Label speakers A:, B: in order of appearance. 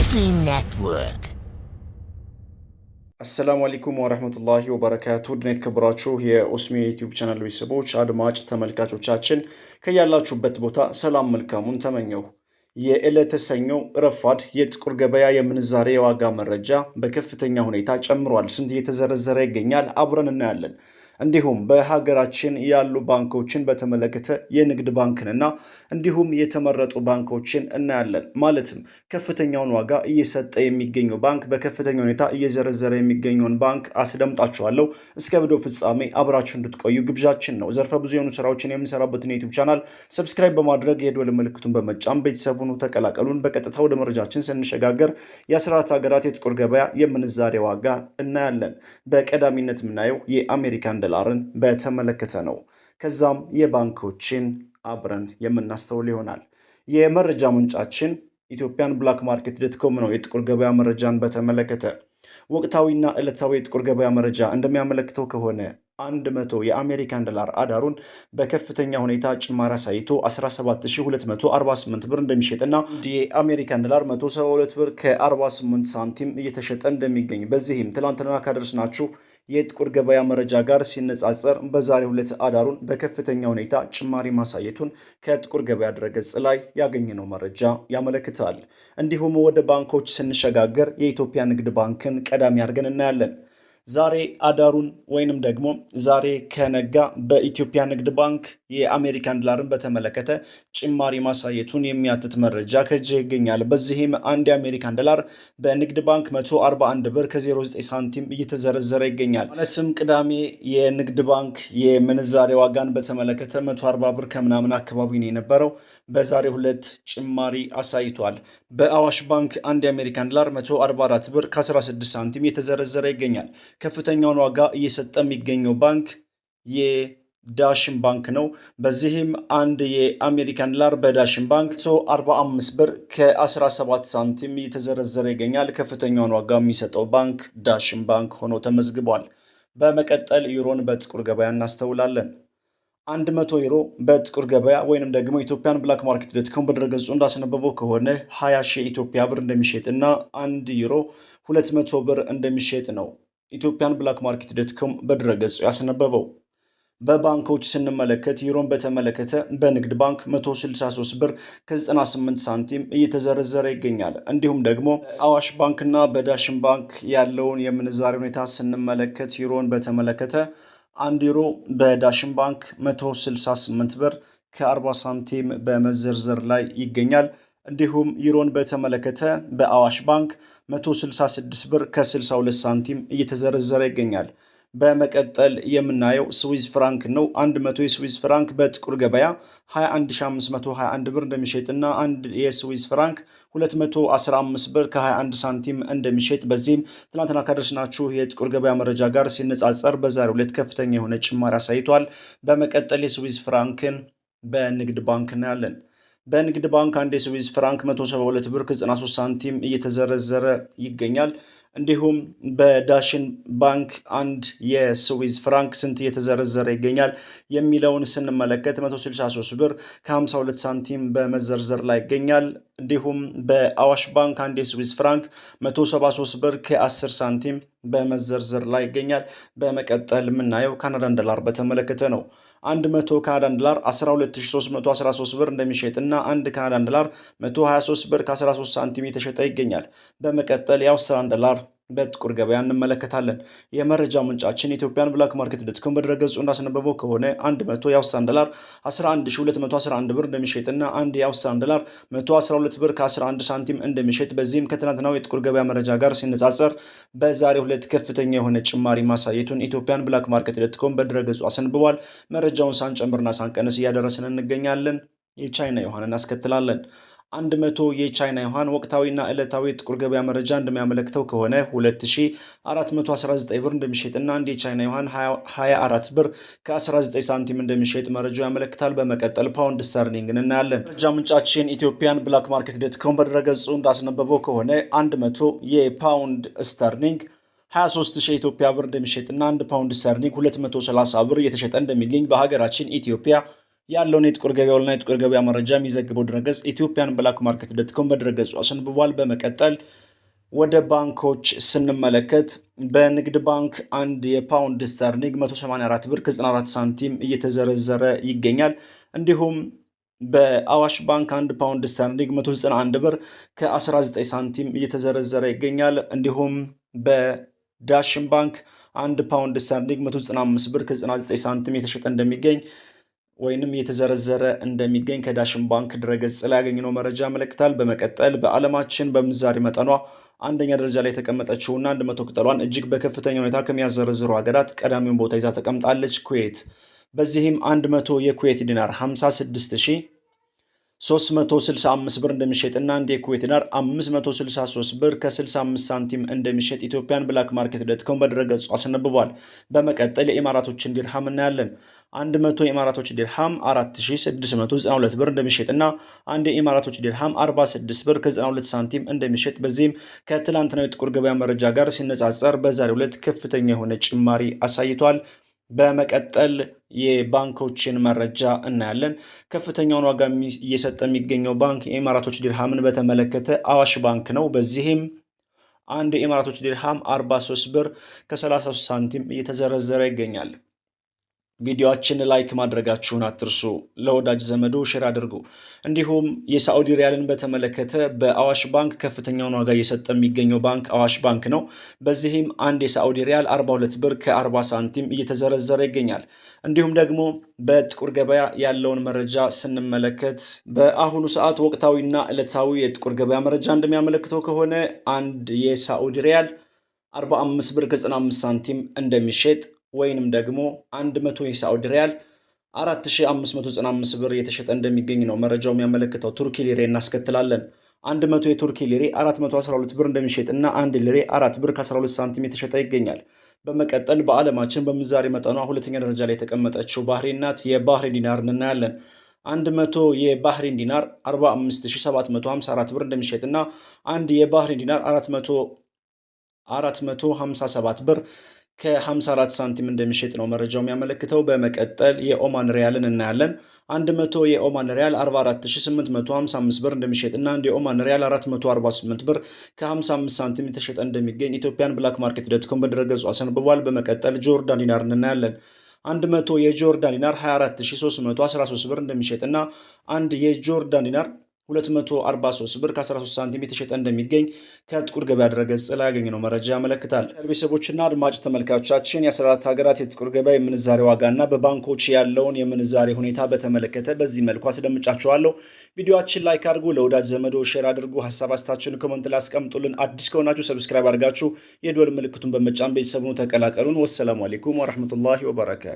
A: Muslim Network.
B: አሰላሙ አለይኩም ወራህመቱላሂ ወበረካቱ ድና የተከበራችሁ የኡስሚ ዩቲዩብ ቻናል ቤተሰቦች አድማጭ ተመልካቾቻችን ከያላችሁበት ቦታ ሰላም መልካሙን ተመኘው። የዕለተ ሰኞ ረፋድ የጥቁር ገበያ የምንዛሬ የዋጋ መረጃ በከፍተኛ ሁኔታ ጨምሯል። ስንት እየተዘረዘረ ይገኛል? አብረን እናያለን። እንዲሁም በሀገራችን ያሉ ባንኮችን በተመለከተ የንግድ ባንክንና እንዲሁም የተመረጡ ባንኮችን እናያለን። ማለትም ከፍተኛውን ዋጋ እየሰጠ የሚገኘው ባንክ በከፍተኛ ሁኔታ እየዘረዘረ የሚገኘውን ባንክ አስደምጣችኋለሁ። እስከ ቪዲዮ ፍጻሜ አብራችሁ እንድትቆዩ ግብዣችን ነው። ዘርፈ ብዙ የሆኑ ስራዎችን የምንሰራበትን የዩቲዩብ ቻናል ሰብስክራይብ በማድረግ የደወል ምልክቱን በመጫን ቤተሰቡን ተቀላቀሉን። በቀጥታ ወደ መረጃችን ስንሸጋገር የ14 ሀገራት የጥቁር ገበያ የምንዛሬ ዋጋ እናያለን። በቀዳሚነት የምናየው የአሜሪካን ዶላርን በተመለከተ ነው። ከዛም የባንኮችን አብረን የምናስተውል ይሆናል። የመረጃ ምንጫችን ኢትዮጵያን ብላክ ማርኬት ዶት.ኮም ነው። የጥቁር ገበያ መረጃን በተመለከተ ወቅታዊና ዕለታዊ የጥቁር ገበያ መረጃ እንደሚያመለክተው ከሆነ 100 የአሜሪካን ዶላር አዳሩን በከፍተኛ ሁኔታ ጭማሪ አሳይቶ 17248 ብር እንደሚሸጥና የአሜሪካን ዶላር 172 ብር ከ48 ሳንቲም እየተሸጠ እንደሚገኝ በዚህም ትላንትና ካደረስናችሁ የጥቁር ገበያ መረጃ ጋር ሲነጻጸር በዛሬው ዕለት አዳሩን በከፍተኛ ሁኔታ ጭማሪ ማሳየቱን ከጥቁር ገበያ ድረገጽ ላይ ያገኘነው መረጃ ያመለክታል። እንዲሁም ወደ ባንኮች ስንሸጋገር የኢትዮጵያ ንግድ ባንክን ቀዳሚ አድርገን እናያለን። ዛሬ አዳሩን ወይንም ደግሞ ዛሬ ከነጋ በኢትዮጵያ ንግድ ባንክ የአሜሪካን ዶላርን በተመለከተ ጭማሪ ማሳየቱን የሚያትት መረጃ ከእጅ ይገኛል። በዚህም አንድ የአሜሪካን ዶላር በንግድ ባንክ 141 ብር ከ09 ሳንቲም እየተዘረዘረ ይገኛል። ማለትም ቅዳሜ የንግድ ባንክ የምንዛሬ ዋጋን በተመለከተ 140 ብር ከምናምን አካባቢ ነው የነበረው። በዛሬው ዕለት ጭማሪ አሳይቷል። በአዋሽ ባንክ አንድ የአሜሪካን ዶላር 144 ብር ከ16 ሳንቲም እየተዘረዘረ ይገኛል። ከፍተኛውን ዋጋ እየሰጠ የሚገኘው ባንክ የዳሽን ባንክ ነው። በዚህም አንድ የአሜሪካን ዶላር በዳሽን ባንክ 145 ብር ከ17 ሳንቲም እየተዘረዘረ ይገኛል። ከፍተኛውን ዋጋ የሚሰጠው ባንክ ዳሽን ባንክ ሆኖ ተመዝግቧል። በመቀጠል ዩሮን በጥቁር ገበያ እናስተውላለን። 100 ዩሮ በጥቁር ገበያ ወይንም ደግሞ ኢትዮጵያን ብላክ ማርኬት ዶት.ኮም በድረገጹ እንዳስነበበው ከሆነ 20 ሺህ ኢትዮጵያ ብር እንደሚሸጥ እና 1 ዩሮ 200 ብር እንደሚሸጥ ነው ኢትዮጵያን ብላክ ማርኬት ዶት.ኮም በድረገጹ ያስነበበው። በባንኮች ስንመለከት ዩሮን በተመለከተ በንግድ ባንክ 163 ብር ከ98 ሳንቲም እየተዘረዘረ ይገኛል። እንዲሁም ደግሞ አዋሽ ባንክና በዳሽን ባንክ ያለውን የምንዛሬ ሁኔታ ስንመለከት ዩሮን በተመለከተ 1 ዩሮ በዳሽን ባንክ 168 ብር ከ40 ሳንቲም በመዘርዘር ላይ ይገኛል። እንዲሁም ዩሮን በተመለከተ በአዋሽ ባንክ 166 ብር ከ62 ሳንቲም እየተዘረዘረ ይገኛል። በመቀጠል የምናየው ስዊዝ ፍራንክ ነው። 100 የስዊዝ ፍራንክ በጥቁር ገበያ 21521 ብር እንደሚሸጥና አንድ የስዊዝ ፍራንክ 215 ብር ከ21 ሳንቲም እንደሚሸጥ በዚህም ትናንትና ካደረስናችሁ የጥቁር ገበያ መረጃ ጋር ሲነጻጸር በዛሬው ዕለት ከፍተኛ የሆነ ጭማሪ አሳይቷል። በመቀጠል የስዊዝ ፍራንክን በንግድ ባንክ እናያለን። በንግድ ባንክ አንድ የስዊዝ ፍራንክ 172 ብር ከ93 ሳንቲም እየተዘረዘረ ይገኛል። እንዲሁም በዳሽን ባንክ አንድ የስዊዝ ፍራንክ ስንት እየተዘረዘረ ይገኛል የሚለውን ስንመለከት 163 ብር ከ52 ሳንቲም በመዘርዘር ላይ ይገኛል። እንዲሁም በአዋሽ ባንክ አንድ የስዊዝ ፍራንክ 173 ብር ከ10 ሳንቲም በመዘርዘር ላይ ይገኛል። በመቀጠል የምናየው ካናዳን ዶላር በተመለከተ ነው። 100 ካናዳን ዶላር 12313 ብር እንደሚሸጥና አንድ ካናዳን ዶላር 123 ብር ከ13 ሳንቲም የተሸጠ ይገኛል። በመቀጠል የአውስትራሊያን ዶላር በጥቁር ገበያ እንመለከታለን። የመረጃ ምንጫችን ኢትዮጵያን ብላክ ማርኬት ዶት.ኮም በድረገጹ እንዳስነበበው ከሆነ 100 የአውስትራሊያን ዶላር 11211 ብር እንደሚሸጥና አንድ የአውስትራሊያን ዶላር 112 ብር ከ11 ሳንቲም እንደሚሸጥ በዚህም ከትናንትናው የጥቁር ገበያ መረጃ ጋር ሲነጻጸር በዛሬው ዕለት ከፍተኛ የሆነ ጭማሪ ማሳየቱን ኢትዮጵያን ብላክ ማርኬት ዶት.ኮም በድረገጹ አስነብቧል። መረጃውን ሳንጨምርና ሳንቀንስ እያደረስን እንገኛለን። የቻይና ዩዋንን እናስከትላለን። 100 የቻይና ዩዋን ወቅታዊና ዕለታዊ የጥቁር ገበያ መረጃ እንደሚያመለክተው ከሆነ 2419 ብር እንደሚሸጥና አንድ የቻይና ዩዋን 24 ብር ከ19 ሳንቲም እንደሚሸጥ መረጃው ያመለክታል። በመቀጠል ፓውንድ ስተርሊንግን እናያለን። መረጃ ምንጫችን ኢትዮጵያን ብላክ ማርኬት ዶት.ኮም በድረገጹ እንዳስነበበው ከሆነ 100 የፓውንድ ስተርሊንግ 23,000 የኢትዮጵያ ብር እንደሚሸጥና 1 ፓውንድ ስተርሊንግ 230 ብር እየተሸጠ እንደሚገኝ በሀገራችን ኢትዮጵያ ያለውን የጥቁር ገበያውና የጥቁር ገበያ መረጃ የሚዘግበው ድረገጽ ኢትዮጵያን ብላክ ማርኬት ዶት ኮም በድረገጹ አስነብቧል። በመቀጠል ወደ ባንኮች ስንመለከት በንግድ ባንክ አንድ የፓውንድ ስተርሊንግ 184 ብር ከ94 ሳንቲም እየተዘረዘረ ይገኛል። እንዲሁም በአዋሽ ባንክ አንድ ፓውንድ ስተርሊንግ 191 ብር ከ19 ሳንቲም እየተዘረዘረ ይገኛል። እንዲሁም በዳሽን ባንክ አንድ ፓውንድ ስተርሊንግ 195 ብር ከ99 ሳንቲም የተሸጠ እንደሚገኝ ወይንም እየተዘረዘረ እንደሚገኝ ከዳሽን ባንክ ድረገጽ ላይ ያገኘነው መረጃ ያመለክታል። በመቀጠል በዓለማችን በምንዛሬ መጠኗ አንደኛ ደረጃ ላይ የተቀመጠችውና 100 ቅጠሏን እጅግ በከፍተኛ ሁኔታ ከሚያዘረዝሩ ሀገራት ቀዳሚውን ቦታ ይዛ ተቀምጣለች ኩዌት። በዚህም 100 የኩዌት ዲናር 56365 ብር እንደሚሸጥና አንድ የኩዌት ዲናር 563 ብር ከ65 ሳንቲም እንደሚሸጥ ኢትዮጵያን ብላክ ማርኬት ዶት ኮም በድረገጹ አስነብቧል። በመቀጠል የኢማራቶችን ዲርሃም እናያለን። 100 የኢማራቶች ዲርሃም 4692 ብር እንደሚሸጥና አንድ የኢማራቶች ዲርሃም 46 ብር ከ92 ሳንቲም እንደሚሸጥ በዚህም ከትላንትናው የጥቁር ገበያ መረጃ ጋር ሲነጻጸር በዛሬው ዕለት ከፍተኛ የሆነ ጭማሪ አሳይቷል። በመቀጠል የባንኮችን መረጃ እናያለን። ከፍተኛውን ዋጋ እየሰጠ የሚገኘው ባንክ የኢማራቶች ዲርሃምን በተመለከተ አዋሽ ባንክ ነው። በዚህም አንድ የኢማራቶች ዲርሃም 43 ብር ከ33 ሳንቲም እየተዘረዘረ ይገኛል። ቪዲዮአችን ላይክ ማድረጋችሁን አትርሱ። ለወዳጅ ዘመዶ ሼር አድርጉ። እንዲሁም የሳዑዲ ሪያልን በተመለከተ በአዋሽ ባንክ ከፍተኛውን ዋጋ እየሰጠ የሚገኘው ባንክ አዋሽ ባንክ ነው። በዚህም አንድ የሳዑዲ ሪያል 42 ብር ከ40 ሳንቲም እየተዘረዘረ ይገኛል። እንዲሁም ደግሞ በጥቁር ገበያ ያለውን መረጃ ስንመለከት በአሁኑ ሰዓት ወቅታዊና ዕለታዊ የጥቁር ገበያ መረጃ እንደሚያመለክተው ከሆነ አንድ የሳዑዲ ሪያል 45 ብር ከ95 ሳንቲም እንደሚሸጥ ወይንም ደግሞ 100 የሳዑዲ ሪያል 4595 ብር የተሸጠ እንደሚገኝ ነው መረጃው የሚያመለክተው። ቱርኪ ሊሬ እናስከትላለን። 100 የቱርኪ ሊሬ 412 ብር እንደሚሸጥ እና 1 ሊሬ 4 ብር ከ12 ሳንቲም የተሸጠ ይገኛል። በመቀጠል በዓለማችን በምንዛሬ መጠኗ ሁለተኛ ደረጃ ላይ የተቀመጠችው ባህሬን ናት። የባህሬን ዲናር እናያለን። 100 የባህሬን ዲናር 45754 ብር እንደሚሸጥ እና አንድ የባህሬን ዲናር 457 ብር ከ54 ሳንቲም እንደሚሸጥ ነው መረጃው የሚያመለክተው። በመቀጠል የኦማን ሪያልን እናያለን። 100 የኦማን ሪያል 44855 ብር እንደሚሸጥ እና አንድ የኦማን ሪያል 448 ብር ከ55 ሳንቲም የተሸጠ እንደሚገኝ ኢትዮጵያን ብላክ ማርኬት ዶት ኮም በድረገጹ አሰንብቧል። በመቀጠል ጆርዳን ዲናር እናያለን። 100 የጆርዳን ዲናር 24313 ብር እንደሚሸጥ እና አንድ የጆርዳን ዲናር 243 ብር ከ13 ሳንቲም የተሸጠ እንደሚገኝ ከጥቁር ገበያ ድረገጽ ላይ ያገኘነው መረጃ ያመለክታል። ቤተሰቦችና አድማጭ ተመልካቾቻችን የ14 ሀገራት የጥቁር ገበያ የምንዛሬ ዋጋና በባንኮች ያለውን የምንዛሬ ሁኔታ በተመለከተ በዚህ መልኩ አስደምጫችኋለሁ። ቪዲዮአችን ላይክ አድርጉ፣ ለወዳጅ ዘመዶ ሼር አድርጉ፣ ሀሳብ አስተያየታችሁን ኮሜንት ላይ አስቀምጡልን። አዲስ ከሆናችሁ ሰብስክራይብ አድርጋችሁ የደወል ምልክቱን በመጫን ቤተሰቡን ተቀላቀሉን። ወሰላሙ አለይኩም ወራህመቱላሂ ወበረካቱ።